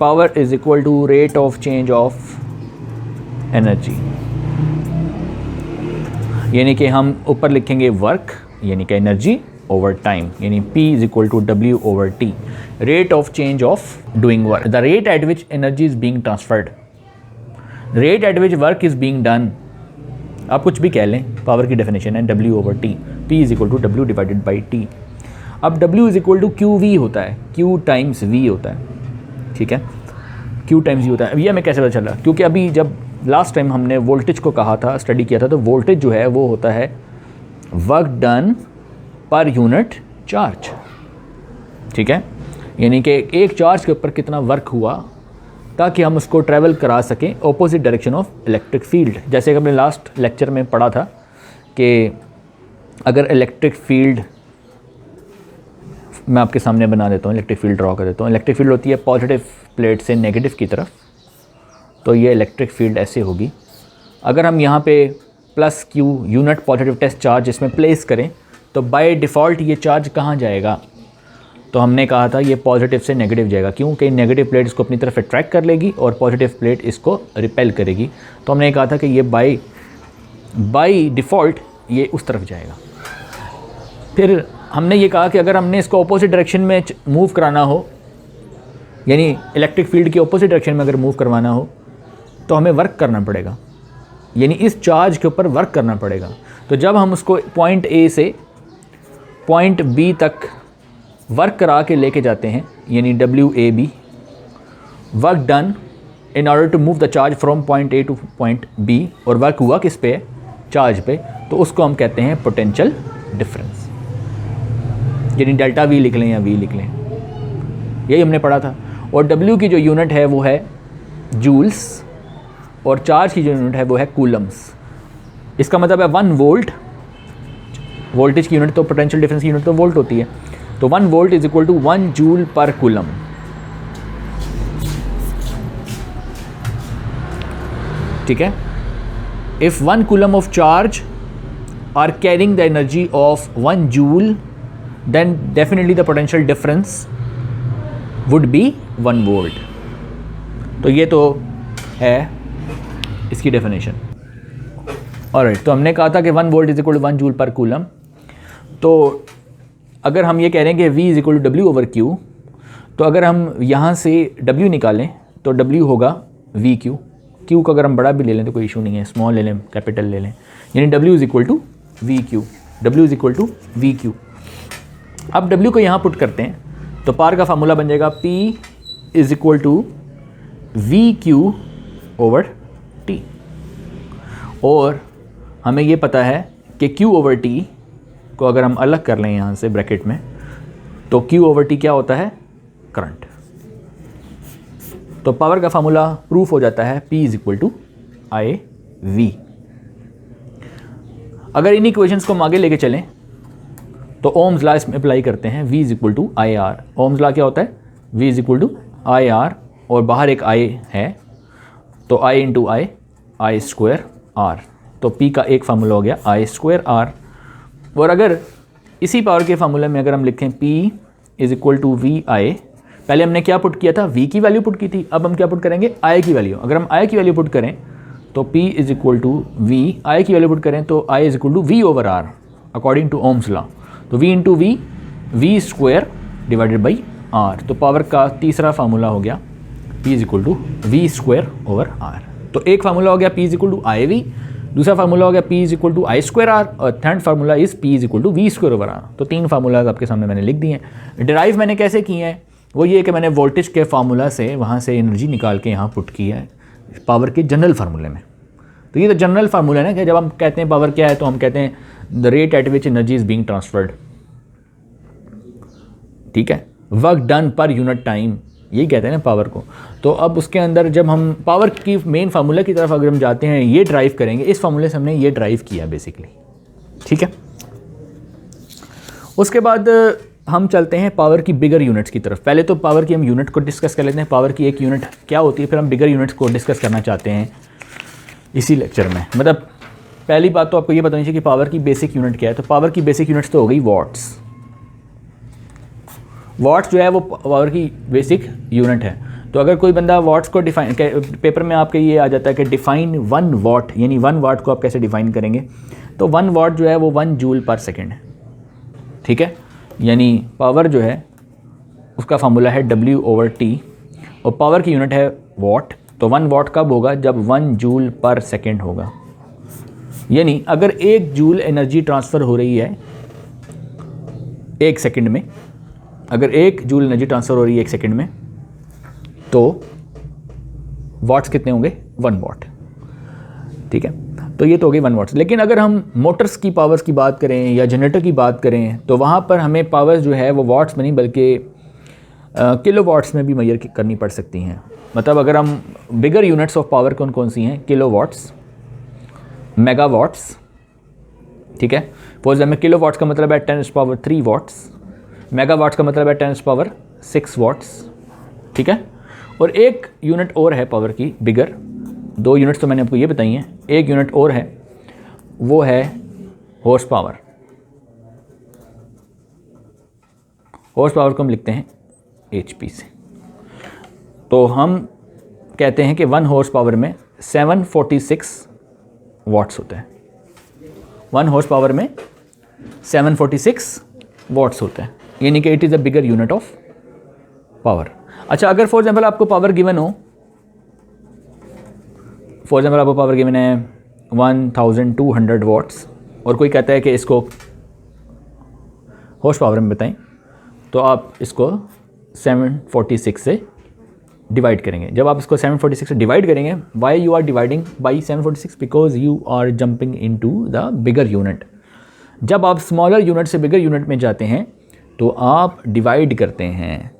Power is equal to rate of change of energy, यानी कि हम ऊपर लिखेंगे वर्क यानी कि एनर्जी ओवर टाइम, यानी P is equal to W over T, rate of change of doing work, the rate at which energy is being transferred, rate at which work is being done, आप कुछ भी कह लें, power की definition है W over T, P is equal to W divided by T। अब W is equal to QV होता है, Q टाइम्स V होता है, ठीक है, Q टाइम्स V होता है। अब ये हमें कैसे पता चला, क्योंकि अभी जब लास्ट टाइम हमने वोल्टेज को कहा था, स्टडी किया था, तो वोल्टेज जो है वो होता है work done per unit charge, ठीक है, यानी कि एक चार्ज के ऊपर कितना वर्क हुआ ताकि हम उसको ट्रैवल करा सकें opposite direction of electric field. जैसे कि हमने लास्ट लेक्चर में पढ़ा था कि अगर इलेक्ट्रिक फील्ड, मैं आपके सामने बना देता हूँ, इलेक्ट्रिक फील्ड ड्रॉ कर देता हूँ। इलेक्ट्रिक फील्ड होती है पॉजिटिव प्लेट से नेगेटिव की तरफ, तो ये इलेक्ट्रिक फील्ड ऐसे होगी। अगर हम यहाँ पे plus Q unit positive test charge इसमें प्लेस करें तो बाय डिफ़ॉल्ट ये चार्ज कहाँ जाएगा, तो हमने कहा था ये पॉजिटिव से नेगेटिव जाएगा, क्योंकि नेगेटिव प्लेट इसको अपनी तरफ अट्रैक्ट कर लेगी और पॉजिटिव प्लेट इसको रिपेल करेगी। तो हमने कहा था कि ये बाय डिफ़ॉल्ट ये उस तरफ जाएगा। फिर हमने ये कहा कि अगर हमने इसको अपोजिट डायरेक्शन में मूव कराना हो, यानी इलेक्ट्रिक फील्ड की अपोजिट डायरेक्शन में अगर मूव करवाना हो तो हमें वर्क करना पड़ेगा, यानी इस चार्ज के ऊपर वर्क करना पड़ेगा। तो जब हम उसको पॉइंट A से पॉइंट B तक वर्क करा के लेके जाते हैं, यानी WAB, work done in order to move the charge from point A to point B, और वर्क हुआ किस पे, चार्ज पे, तो उसको हम कहते हैं पोटेंशियल डिफरेंस, यानी डेल्टा V लिख लें या V लिख लें, यही हमने पढ़ा था। और W की जो यूनिट है वो है जूल्स, और चार्ज की जो यूनिट है वो है कूलम्स। इसका मतलब है 1 वोल्ट, वोल्टेज की यूनिट तो पोटेंशियल डिफरेंस की यूनिट तो वोल्ट होती है, तो 1 volt is equal to 1 joule per coulomb. ठीक है, if 1 coulomb of charge are carrying the energy of 1 joule, then definitely the potential difference would be 1 volt। तो ये तो है इसकी डेफिनेशन। ऑलराइट, तो हमने कहा था कि 1 volt is equal to 1 joule per coulomb. तो अगर हम ये कह रहे हैं कि V is equal to W over Q, तो अगर हम यहाँ से W निकालें तो W होगा VQ। Q को अगर हम बड़ा भी ले लें तो कोई इशू नहीं है, स्मॉल ले लें, कैपिटल ले लें, यानी W is equal to VQ, W is equal to VQ। अब W को यहाँ पुट करते हैं तो पावर का फार्मूला बन जाएगा P is equal to VQ over T, और हमें ये पता है कि Q ओवर T को अगर हम अलग कर लें यहाँ से ब्रैकेट में, तो Q ओवर T क्या होता है, करंट। तो पावर का फार्मूला प्रूफ हो जाता है P is equal to IV। अगर इन इक्वेशंस को हम आगे लेके चलें तो ओम्स लॉ इसमें अप्लाई करते हैं, V is equal to IR। Ohm's law क्या होता है, V is equal to IR, और बाहर एक I है तो I into I square R, तो P का एक फार्मूला हो गया I स्क्वायर R। और अगर इसी पावर के फार्मूले में अगर हम लिखें P is equal to VI, पहले हमने क्या पुट किया था, V की वैल्यू पुट की थी, अब हम क्या पुट करेंगे, I की वैल्यू। अगर हम I की वैल्यू पुट करें तो P is equal to V, I की वैल्यू पुट करें तो I is equal to V over R according to Ohm's law. तो V into V square divided by R। तो पावर का तीसरा फार्मूला हो गया P is equal to V square over R। तो एक फार्मूला हो गया P is equal to IV, दूसरा फार्मूला हो गया P is equal to I square R, और third formula is P is equal to V square over R। तो 3 formulas आपके सामने मैंने लिख दिए हैं। डिराइव मैंने कैसे किए हैं, वो ये कि मैंने वोल्टेज के फार्मूला से वहाँ से एनर्जी निकाल के यहाँ पुट किया है पावर के जनरल फार्मूले में। तो ये तो जनरल फार्मूला है ना, कि जब हम कहते हैं पावर क्या है तो हम कहते हैं the rate at which energy is being transferred, ठीक है, work done per unit time, यही कहते हैं ना पावर को। तो अब उसके अंदर जब हम पावर की मेन फार्मूला की तरफ अगर हम जाते हैं, ये ड्राइव करेंगे, इस फार्मूले से हमने ये ड्राइव किया बेसिकली, ठीक है। उसके बाद हम चलते हैं पावर की बिगर यूनिट्स की तरफ। पहले तो पावर की हम यूनिट को डिस्कस कर लेते हैं, पावर की एक यूनिट क्या होती है, फिर हम बिगर यूनिट्स को डिस्कस करना चाहते हैं इसी लेक्चर में। मतलब पहली बात तो आपको ये बतानी चाहिए कि पावर की बेसिक यूनिट क्या है। तो पावर की बेसिक यूनिट्स तो हो गई वॉट्स। वॉट्स जो है वो पावर की बेसिक यूनिट है। तो अगर कोई बंदा वाट्स को डिफाइन, पेपर में आपके ये आ जाता है कि डिफाइन 1 वाट, यानी 1 वाट को आप कैसे डिफाइन करेंगे, तो 1 वाट जो है वो 1 जूल पर सेकेंड है, ठीक है। यानी पावर जो है उसका फार्मूला है W/T और पावर की यूनिट है वाट। तो 1 वाट कब होगा, जब 1 जूल पर सेकेंड होगा। यानी अगर 1 जूल एनर्जी ट्रांसफ़र हो रही है 1 सेकंड में, अगर 1 जूल एनर्जी ट्रांसफ़र हो रही है 1 सेकंड में, तो वाट्स कितने होंगे, 1 वाट, ठीक है। तो ये तो हो गई 1 वाट्स। लेकिन अगर हम मोटर्स की पावर्स की बात करें या जनरेटर की बात करें, तो वहाँ पर हमें पावर्स जो है वो वाट्स में नहीं बल्कि किलो वाट्स में भी मेजर करनी पड़ सकती हैं। मतलब अगर हम बिगर यूनिट्स ऑफ पावर कौन कौन सी हैं, किलो वाट्स, मेगा वाट्स, ठीक है। फॉर एग्जाम्पल किलो वाट्स का मतलब है 10⁻³ वाट्स, मेगा वाट्स का मतलब है 10⁻6 वाट्स, ठीक है। और एक यूनिट और है पावर की बिगर, 2 यूनिट्स तो मैंने आपको ये बताई हैं, एक यूनिट और है, वो है हॉर्स पावर। हॉर्स पावर को हम लिखते हैं HP से। तो हम कहते हैं कि 1 हॉर्स पावर में 746 वाट्स होता है। 1 हॉर्स पावर में 746 वाट्स होता है, यानी कि it is a bigger unit of power. अच्छा, अगर फॉर एग्जांपल आपको पावर गिवन हो, फॉर एग्जांपल आपको पावर गिवन है 1200 वाट्स और कोई कहता है कि इसको हॉर्स पावर में बताएं, तो आप इसको 746 से डिवाइड करेंगे। जब आप इसको 746 से डिवाइड करेंगे, why you are dividing by 746, because you are jumping into the bigger unit. जब आप स्मॉलर यूनिट से बिगर यूनिट में जाते हैं तो आप डिवाइड करते हैं,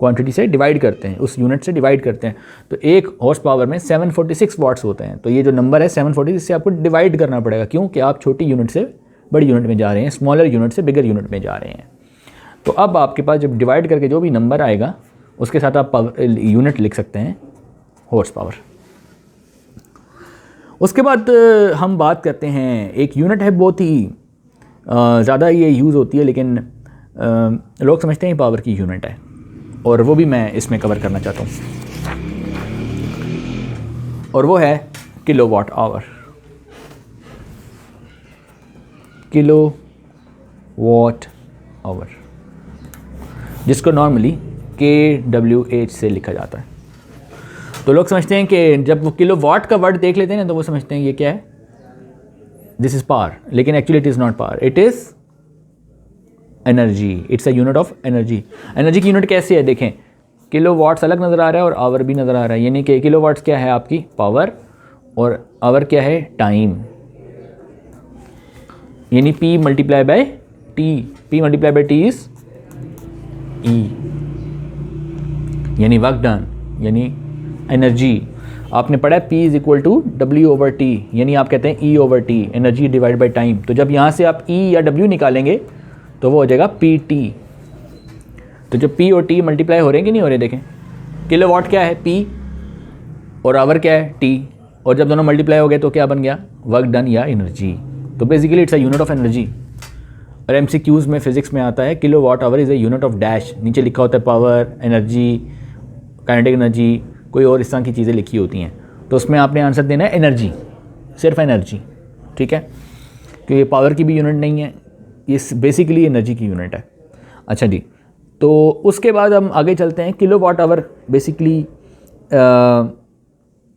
क्वांटिटी से डिवाइड करते हैं, उस यूनिट से डिवाइड करते हैं। तो एक हॉर्स पावर में 746 वाट्स होते हैं। तो ये जो नंबर है 746 से आपको डिवाइड करना पड़ेगा, क्योंकि आप छोटी यूनिट से बड़ी यूनिट में जा रहे हैं, स्मॉलर यूनिट से बिगर यूनिट में जा रहे हैं। तो अब आपके पास जब डिवाइड करके जो भी नंबर आएगा उसके साथ आप यूनिट लिख सकते हैं हॉर्स पावर। उसके बाद हम बात करते हैं, एक यूनिट है बहुत ही ज़्यादा ये यूज़ होती है, लेकिन लोग समझते हैं पावर की यूनिट है, और वो भी मैं इसमें कवर करना चाहता हूँ, और वो है किलोवाट आवर। किलोवाट आवर, जिसको नॉर्मली kWh से लिखा जाता है। तो लोग समझते हैं कि जब वो किलो वाट का वर्ड देख लेते हैं ना, तो वो समझते हैं ये क्या है, दिस इज़ पावर। लेकिन actually it is not power, it is energy, it's a unit of energy. Energy की यूनिट कैसे है, देखें, किलो वाट्स अलग नज़र आ रहा है और आवर भी नज़र आ रहा है। यानी कि किलो वाट्स क्या है आपकी पावर, और आवर क्या है टाइम, यानी P multiply by T। P multiply by T is E, यानी वर्क डन, यानी एनर्जी। आपने पढ़ा है P is equal to W/T, यानी आप कहते हैं E/T, energy divide by time. तो जब यहाँ से आप E या W निकालेंगे तो वो हो जाएगा PT। तो जो P और T मल्टीप्लाई हो रहे हैं कि नहीं हो रहे, देखें किलोवाट क्या है P और आवर क्या है T, और जब दोनों मल्टीप्लाई हो गए तो क्या बन गया, वर्क डन या एनर्जी। तो basically it's a unit of energy. और MCQs में फिजिक्स में आता है kilowatt hour is a unit of dash, नीचे लिखा होता है पावर, एनर्जी, काइनेटिक एनर्जी, कोई और इस तरह की चीज़ें लिखी होती हैं। तो उसमें आपने आंसर देना है एनर्जी, सिर्फ एनर्जी, ठीक है, क्योंकि ये पावर की भी यूनिट नहीं है, ये बेसिकली एनर्जी की यूनिट है। अच्छा जी, तो उसके बाद हम आगे चलते हैं। किलोवाट आवर बेसिकली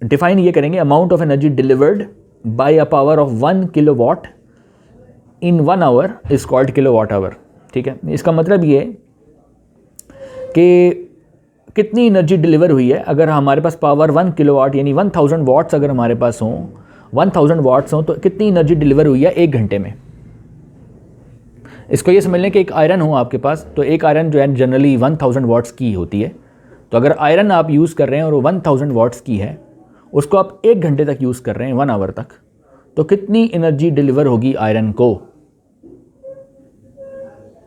डिफाइन ये करेंगे, amount of energy delivered by a power of 1 kilowatt in 1 our is called kilowatt hour, ठीक है। इसका मतलब ये कि कितनी एनर्जी डिलीवर हुई है। अगर हमारे पास पावर 1 किलोवाट यानी 1000 वाट्स अगर हमारे पास हों, 1000 वाट्स हों, तो कितनी एनर्जी डिलीवर हुई है 1 घंटे में। इसको ये समझ लें कि एक आयरन हो आपके पास, तो एक आयरन जो है जनरली 1000 वाट्स की होती है। तो अगर आयरन आप यूज़ कर रहे हैं और वो 1000 वाट्स की है, उसको आप 1 घंटे तक यूज़ कर रहे हैं, 1 आवर तक, तो कितनी एनर्जी डिलीवर होगी आयरन को।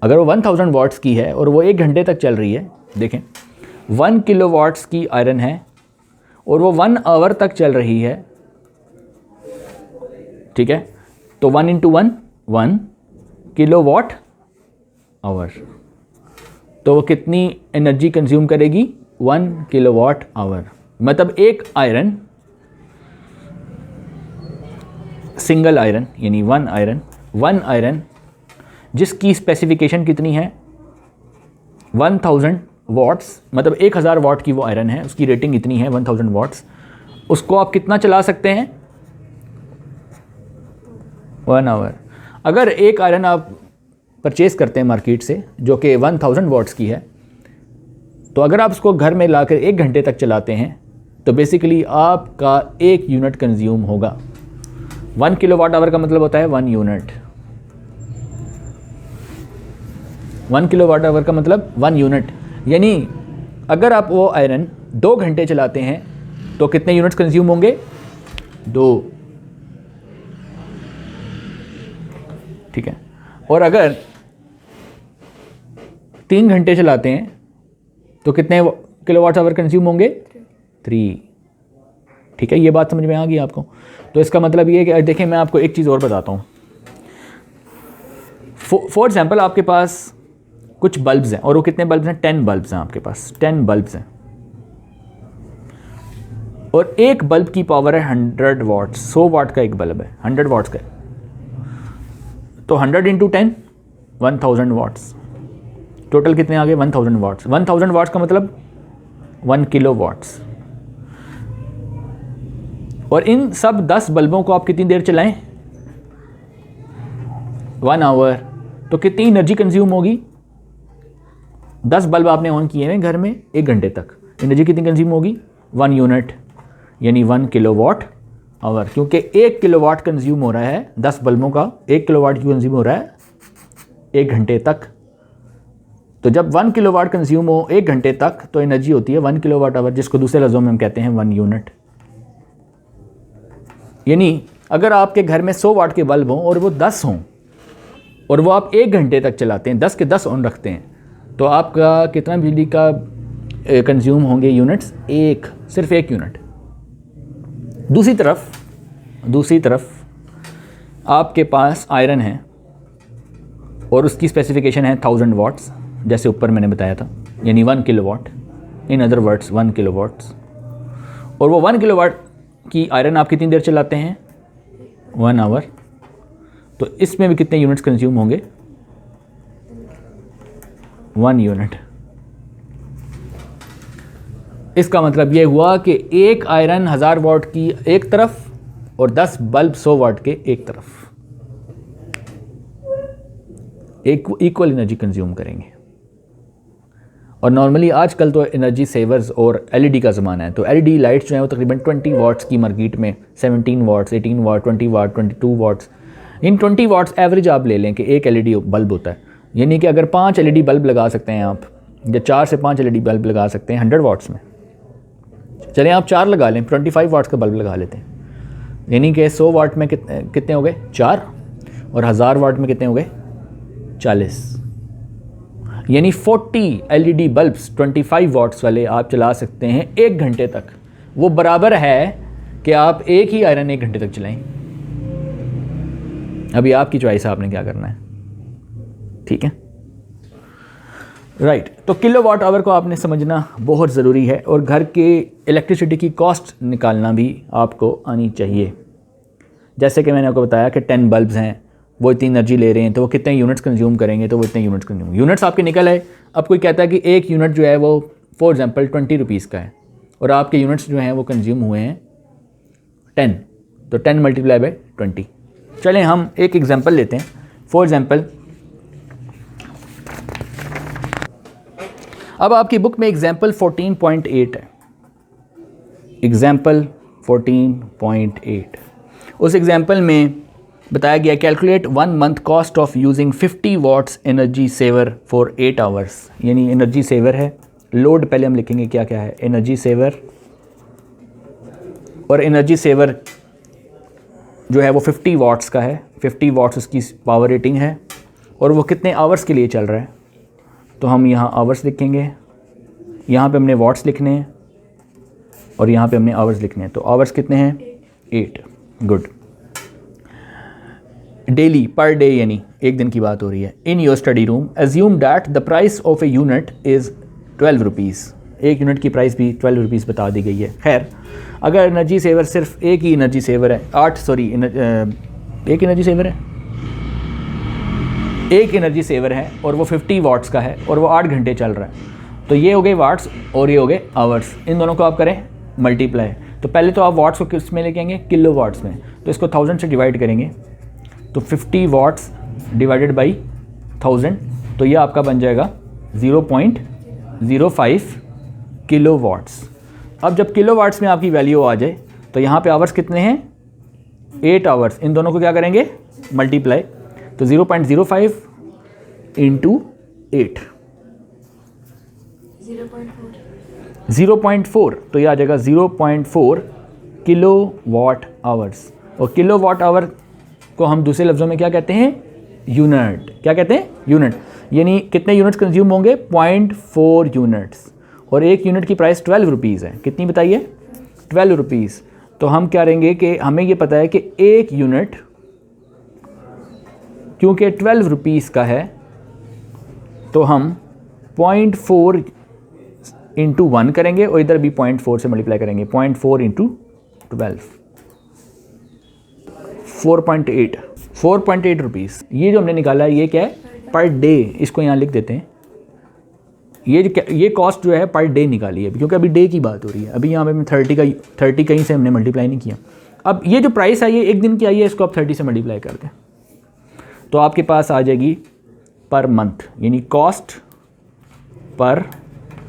अगर वो 1000 वाट्स की है और वो 1 घंटे तक चल रही है, देखें 1 किलोवाट्स की आयरन है और वो 1 आवर तक चल रही है, ठीक है। तो 1 × 1 1 किलोवाट आवर, तो वो कितनी एनर्जी कंज्यूम करेगी, 1 किलोवाट आवर, मतलब एक आयरन, सिंगल आयरन यानी वन आयरन जिसकी स्पेसिफिकेशन कितनी है 1000 वाट्स, मतलब 1000 वाट की वो आयरन है, उसकी रेटिंग इतनी है 1000 वाट्स, उसको आप कितना चला सकते हैं 1 आवर। अगर एक आयरन आप परचेज़ करते हैं मार्केट से जो कि 1000 वाट्स की है, तो अगर आप उसको घर में लाकर 1 घंटे तक चलाते हैं तो बेसिकली आपका 1 यूनिट कंज्यूम होगा। 1 किलोवाट आवर का मतलब होता है 1 यूनिट। 1 किलोवाट आवर का मतलब 1 यूनिट, यानी अगर आप वो आयरन 2 घंटे चलाते हैं तो कितने यूनिट्स कंज्यूम होंगे 2, ठीक है। और अगर 3 घंटे चलाते हैं तो कितने किलोवाट आवर कंज्यूम होंगे 3, ठीक है। ये बात समझ में आ गई आपको। तो इसका मतलब ये है कि देखें मैं आपको एक चीज़ और बताता हूँ। फॉर एग्जांपल आपके पास कुछ बल्ब्स हैं और वो कितने बल्ब्स हैं 10 बल्ब्स हैं आपके पास, 10 बल्ब्स हैं और एक बल्ब की पावर है 100 वाट्स, 100 वाट का एक बल्ब है 100 वाट्स का, तो 100 इंटू 10 1000 वाट्स, टोटल कितने आ गए 1000 वाट्स। 1000 वाट्स का मतलब 1 किलो वाट्स। और इन सब 10 बल्बों को आप कितनी देर चलाएं 1 आवर, तो कितनी एनर्जी कंज्यूम होगी 10 बल्ब आपने ऑन किए हैं घर में 1 घंटे तक, एनर्जी कितनी कंज्यूम होगी 1 यूनिट यानी 1 किलोवाट आवर, क्योंकि 1 किलोवाट कंज्यूम हो रहा है 10 बल्बों का, 1 किलोवाट क्यों कंज्यूम हो रहा है 1 घंटे तक। तो जब 1 किलोवाट कंज्यूम हो 1 घंटे तक तो एनर्जी होती है 1 किलोवाट आवर, जिसको दूसरे लफ्ज़ों में हम कहते हैं 1 यूनिट। यानी अगर आपके घर में 100 वाट के बल्ब हों और वो 10 हों और वो आप 1 घंटे तक चलाते हैं, 10 के 10 ऑन रखते हैं, तो आपका कितना बिजली का कंज्यूम होंगे यूनिट्स सिर्फ 1 यूनिट। दूसरी तरफ आपके पास आयरन है और उसकी स्पेसिफिकेशन है 1000 वाट्स, जैसे ऊपर मैंने बताया था, यानी 1 kilowatt, in other words 1 kilowatts. और वो 1 किलोवाट की आयरन आप कितनी देर चलाते हैं 1 आवर, तो इसमें भी कितने यूनिट्स कंज्यूम होंगे 1 यूनिट। इसका मतलब ये हुआ कि एक आयरन 1000 वाट की एक तरफ और 10 बल्ब 100 वाट के एक तरफ, एक इक्वल एनर्जी कंज्यूम करेंगे। और नॉर्मली आजकल तो एनर्जी सेवर्स और एलईडी का ज़माना है, तो एलईडी लाइट्स जो हैं वो तकरीबन 20 वाट्स की मार्केट में, 17 वाट्स, 18 वाट, 20 वाट, 22 वाट्स। इन 20 वाट्स एवरेज आप ले लें कि एक एलईडी बल्ब होता है, यानी कि अगर 5 एलईडी बल्ब लगा सकते हैं आप, या 4 से 5 एलईडी बल्ब लगा सकते हैं 100 वाट्स में, चलें आप 4 लगा लें, 25 वाट्स का बल्ब लगा लेते हैं, यानी कि 100 वाट में कितने हो गए 4, और 1000 वाट में कितने हो गए 40, यानी 40 एलईडी बल्ब्स 25 वाट्स वाले आप चला सकते हैं 1 घंटे तक। वो बराबर है कि आप एक ही आयरन 1 घंटे तक चलाएं। अभी आपकी चॉइस है, आपने क्या करना है, ठीक है, राइट। तो किलोवाट आवर को आपने समझना बहुत ज़रूरी है, और घर के इलेक्ट्रिसिटी की कॉस्ट निकालना भी आपको आनी चाहिए। जैसे कि मैंने आपको बताया कि 10 बल्ब्स हैं, वो इतनी एनर्जी ले रहे हैं, तो वो कितने यूनिट्स कंज्यूम करेंगे, तो वो इतने यूनिट्स कंज्यूम, यूनिट्स आपके निकल आए। अब कोई कहता है कि एक यूनिट जो है वो फॉर एग्जांपल 20 रुपीज़ का है, और आपके यूनिट्स जो हैं वो कंज्यूम हुए हैं 10, तो 10 मल्टीप्लाई बाय 20। चलें हम एक एग्जांपल लेते हैं। फॉर एग्जांपल अब आपकी बुक में एग्जांपल 14.8 है, एग्जांपल 14.8। उस एग्जांपल में बताया गया calculate 1 month cost of using 50 watts energy saver for 8 hours, यानी एनर्जी सेवर है, लोड पहले हम लिखेंगे क्या क्या है, एनर्जी सेवर, और एनर्जी सेवर जो है वो 50 वाट्स का है, 50 वाट्स उसकी पावर रेटिंग है, और वो कितने आवर्स के लिए चल रहा है, तो हम यहाँ आवर्स लिखेंगे, यहाँ पे हमने वाट्स लिखने हैं और यहाँ पे हमने आवर्स लिखने हैं। तो आवर्स कितने हैं 8, गुड। डेली पर डे यानी एक दिन की बात हो रही है। In your study room assume that the price of a unit is 12 rupees, एक यूनिट की प्राइस भी 12 रुपीज़ बता दी गई है। खैर, अगर एनर्जी सेवर सिर्फ एक ही एनर्जी सेवर है, एक एनर्जी सेवर है, एक एनर्जी सेवर है और वो 50 वाट्स का है और वो 8 घंटे चल रहा है, तो ये हो गए वाट्स और ये हो गए आवर्स। इन दोनों को आप करें मल्टीप्लाई। तो पहले तो आप वाट्स को किस में लेके आएंगे, किलो वाट्स में। तो इसको 1000 से डिवाइड करेंगे तो 50 वाट्स डिवाइडेड बाई 1000, तो ये आपका बन जाएगा 0.05 किलो वाट्स। अब जब किलो वाट्स में आपकी वैल्यू आ जाए तो यहाँ पे आवर्स कितने हैं, 8 आवर्स। इन दोनों को क्या करेंगे, मल्टीप्लाई। तो 0.05 इंटू 8 0.4, तो ये आ जाएगा 0.4 किलो वाट आवर्स। और किलो वाट आवर को हम दूसरे लफ्ज़ों में क्या कहते हैं, यूनिट। क्या कहते हैं, यूनिट। यानी कितने यूनिट्स कंज्यूम होंगे, 0.4 यूनिट्स। और एक यूनिट की प्राइस 12 रुपीज़ है। कितनी बताइए, 12 रुपीज़। तो हम क्या करेंगे कि हमें ये पता है कि एक यूनिट क्योंकि 12 रुपीज़ का है तो हम 0.4 इंटू 1 करेंगे और इधर भी 0.4 से मल्टीप्लाई करेंगे। 0.4 इंटू 12 4.8 रुपीज़। ये जो हमने निकाला है ये क्या है, पर डे। इसको यहाँ लिख देते हैं। ये कॉस्ट जो है पर डे निकाली है, क्योंकि अभी डे की बात हो रही है। अभी यहाँ पे 30 कहीं से हमने मल्टीप्लाई नहीं किया। अब ये जो प्राइस आई है एक दिन की आई है, इसको आप 30 से मल्टीप्लाई कर दें तो आपके पास आ जाएगी पर मंथ, यानी cost per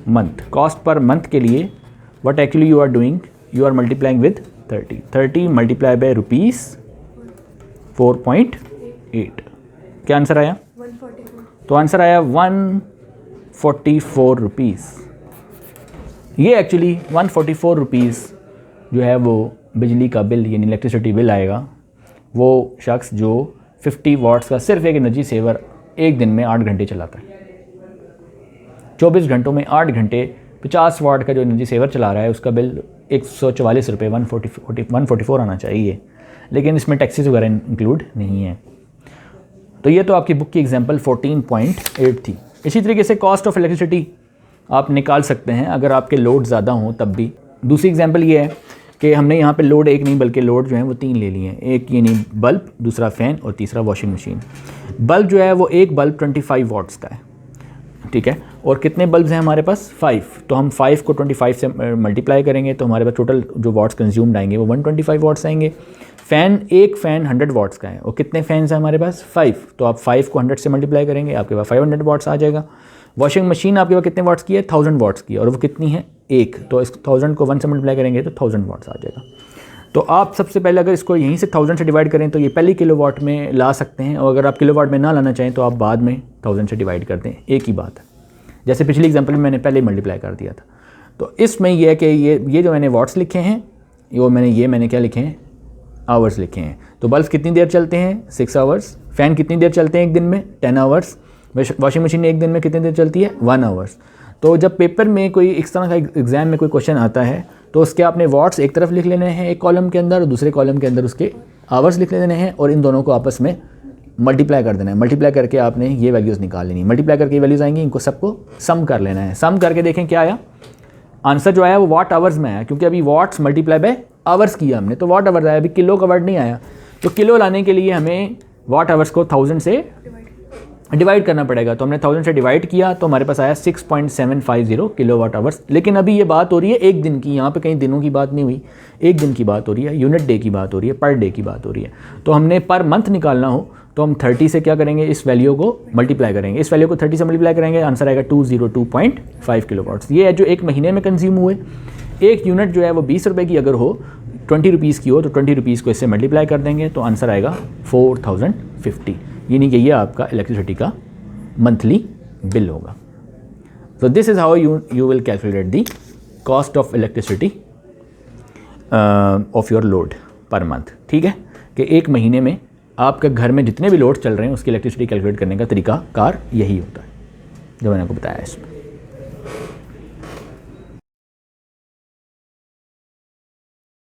month. Cost per month के लिए what actually you are doing, you are multiplying with 30 multiply by rupees 4.8। क्या आंसर आया, 144। तो आंसर आया 144 रुपीज़। ये एक्चुअली 144 रुपीज़ जो है वो बिजली का बिल यानी इलेक्ट्रिसिटी बिल आएगा वो शख्स जो 50 वाट्स का सिर्फ एक एनर्जी सेवर एक दिन में 8 घंटे चलाता है। 24 घंटों में 8 घंटे 50 वाट का जो एनर्जी सेवर चला रहा है उसका बिल 144 रुपये 144 आना चाहिए, लेकिन इसमें टैक्सेस वगैरह इंक्लूड नहीं है। तो ये तो आपकी बुक की एग्जांपल 14.8 थी। इसी तरीके से कॉस्ट ऑफ इलेक्ट्रिसिटी आप निकाल सकते हैं अगर आपके लोड ज़्यादा हों तब भी। दूसरी एग्जांपल ये है कि हमने यहाँ पे लोड एक नहीं बल्कि लोड जो है वो 3 ले लिए हैं। एक यानी बल्ब, दूसरा फ़ैन और तीसरा वॉशिंग मशीन। बल्ब जो है वो एक बल्ब 25 वाट्स का है, ठीक है। और कितने बल्ब्स हैं हमारे पास, 5। तो हम 5 को 25 से मल्टीप्लाई करेंगे तो हमारे पास टोटल जो वाट्स कंज्यूम्ड आएंगे वो 125 वाट्स आएंगे। एक फ़ैन 100 वाट्स का है और कितने फ़ैन्स हैं हमारे पास, 5। तो आप 5 को 100 से मल्टीप्लाई करेंगे आपके पास 500 वाट्स आ जाएगा। वॉशिंग मशीन आपके पास कितने वाट्स की है, 1000 वाट्स की है और वो कितनी है, 1। तो इस 1000 को 1 से मल्टीप्लाई करेंगे तो 1000 वाट्स आ जाएगा। तो आप सबसे पहले अगर इसको यहीं से 1000 से डिवाइड करें तो ये पहली किलोवाट में ला सकते हैं, और अगर आप किलोवाट में ना लाना चाहें तो आप बाद में 1000 से डिवाइड कर दें, एक ही बात है। जैसे पिछली एग्जांपल में मैंने पहले ही मल्टीप्लाई कर दिया था। तो इसमें यह है कि ये जो मैंने वाट्स लिखे हैं मैंने क्या लिखे हैं, आवर्स लिखे हैं। तो बल्ब कितनी देर चलते हैं, 6 आवर्स। फ़ैन कितनी देर चलते हैं एक दिन में, 10 आवर्स। वॉशिंग मशीन एक दिन में कितनी देर चलती है, 1 आवर्स। तो जब पेपर में कोई इस तरह का एग्ज़ाम में कोई क्वेश्चन आता है तो उसके आपने वाट्स एक तरफ लिख लेने हैं एक कॉलम के अंदर, और दूसरे कॉलम के अंदर उसके आवर्स लिख लेने हैं, और इन दोनों को आपस में मल्टीप्लाई कर देना है। मल्टीप्लाई करके आपने ये वैल्यूज़ निकाल लेनी। मल्टीप्लाई करके ये वैल्यूज़ आएंगी, इनको सबको सम कर लेना है। सम करके देखें क्या आया, आंसर जो आया वो वाट आवर्स में आया, क्योंकि अभी वाट्स मल्टीप्लाई बाय आवर्स किया हमने तो वाट आवर्स आया, अभी किलो का वर्ड नहीं आया। तो किलो लाने के लिए हमें वाट आवर्स को 1000 से डिवाइड करना पड़ेगा। तो हमने 1000 से डिवाइड किया तो हमारे पास आया 6.750 किलो वाट आवर्स। लेकिन अभी ये बात हो रही है एक दिन की, यहाँ पे कहीं दिनों की बात नहीं हुई, एक दिन की बात हो रही है, यूनिट डे की बात हो रही है, पर डे की बात हो रही है। तो हमने पर मंथ निकालना हो तो हम 30 से क्या करेंगे, इस वैल्यू को मल्टीप्लाई करेंगे। इस वैल्यू को 30 से मल्टीप्लाई करेंगे, आंसर आएगा 202.5 किलो वाट्स। ये है जो एक महीने में कंज्यूम हुए। एक यूनिट जो है वो 20 रुपये की अगर हो, 20 रुपीज़ की हो तो 20 रुपीज़ को इससे मल्टीप्लाई कर देंगे तो आंसर आएगा 4050, यानी कि ये आपका इलेक्ट्रिसिटी का मंथली बिल होगा। So this is how you will calculate the cost of elasticity of your load per month. ठीक है, कि एक महीने में आपके घर में जितने भी लोड चल रहे हैं उसकी इलेक्ट्रिसिटी कैलकुलेट करने का तरीका कार यही होता है जो मैंने आपको बताया इसमें।